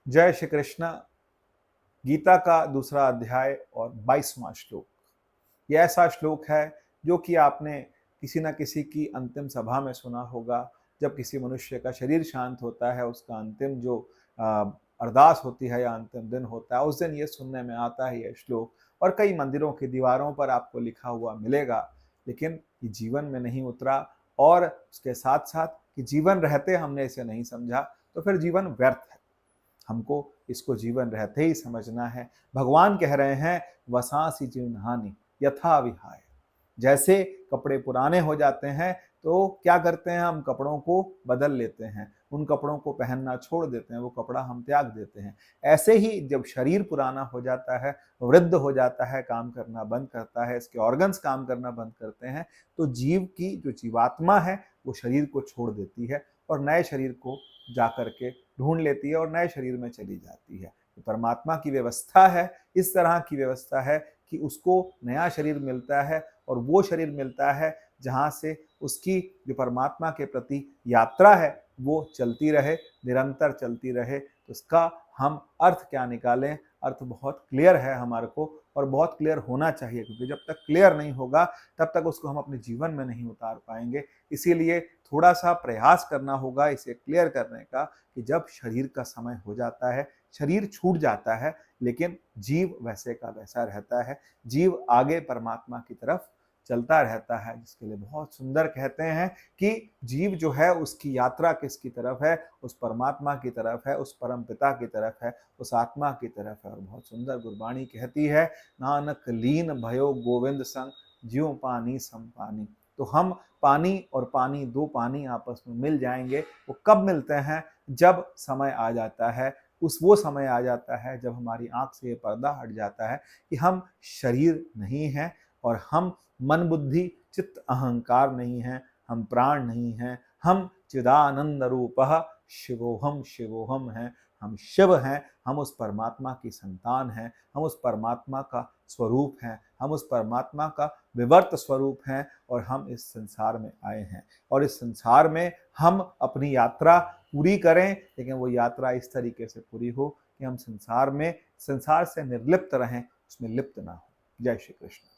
जय श्री कृष्ण। गीता का दूसरा अध्याय और 22वां श्लोक। यह ऐसा श्लोक है जो कि आपने किसी न किसी की अंतिम सभा में सुना होगा। जब किसी मनुष्य का शरीर शांत होता है, उसका अंतिम जो अरदास होती है या अंतिम दिन होता है, उस दिन ये सुनने में आता है यह श्लोक, और कई मंदिरों की दीवारों पर आपको लिखा हुआ मिलेगा। लेकिन ये जीवन में नहीं उतरा, और उसके साथ साथ कि जीवन रहते हमने इसे नहीं समझा, तो फिर जीवन व्यर्थ है। हमको इसको जीवन रहते ही समझना है। भगवान कह रहे हैं, वसांसी जीवनहानि यथा विहाय। जैसे कपड़े पुराने हो जाते हैं तो क्या करते हैं, हम कपड़ों को बदल लेते हैं, उन कपड़ों को पहनना छोड़ देते हैं, वो कपड़ा हम त्याग देते हैं। ऐसे ही जब शरीर पुराना हो जाता है, वृद्ध हो जाता है, काम करना बंद करता है, इसके ऑर्गन्स काम करना बंद करते हैं, तो जीव की जो जीवात्मा है वो शरीर को छोड़ देती है और नए शरीर को जाकर के ढूंढ लेती है और नए शरीर में चली जाती है। तो परमात्मा की व्यवस्था है, इस तरह की व्यवस्था है कि उसको नया शरीर मिलता है, और वो शरीर मिलता है जहाँ से उसकी जो परमात्मा के प्रति यात्रा है वो चलती रहे, निरंतर चलती रहे। तो इसका हम अर्थ क्या निकालें? अर्थ बहुत क्लियर है हमारे को, और बहुत क्लियर होना चाहिए, क्योंकि जब तक क्लियर नहीं होगा तब तक उसको हम अपने जीवन में नहीं उतार पाएंगे। इसीलिए थोड़ा सा प्रयास करना होगा इसे क्लियर करने का कि जब शरीर का समय हो जाता है, शरीर छूट जाता है, लेकिन जीव वैसे का वैसा रहता है। जीव आगे परमात्मा की तरफ चलता रहता है, जिसके लिए बहुत सुंदर कहते हैं कि जीव जो है उसकी यात्रा किसकी तरफ है? उस परमात्मा की तरफ है, उस परम पिता की तरफ है, उस आत्मा की तरफ है। और बहुत सुंदर गुरबाणी कहती है, नानक लीन भयो गोविंद संग, ज्यों पानी सम पानी। तो हम पानी और पानी, दो पानी आपस में मिल जाएंगे। वो कब मिलते हैं? जब समय आ जाता है, वो समय आ जाता है जब हमारी आंख से ये पर्दा हट जाता है कि हम शरीर नहीं हैं, और हम मन बुद्धि चित्त अहंकार नहीं हैं, हम प्राण नहीं हैं, हम चिदानंद रूपः शिवोहम शिवोहम हैं। हम शिव हैं, हम उस परमात्मा की संतान हैं, हम उस परमात्मा का स्वरूप हैं, हम उस परमात्मा का विवर्त स्वरूप हैं, और हम इस संसार में आए हैं। और इस संसार में हम अपनी यात्रा पूरी करें, लेकिन वो यात्रा इस तरीके से पूरी हो कि हम संसार से निर्लिप्त रहें, उसमें लिप्त ना हो। जय श्री कृष्ण।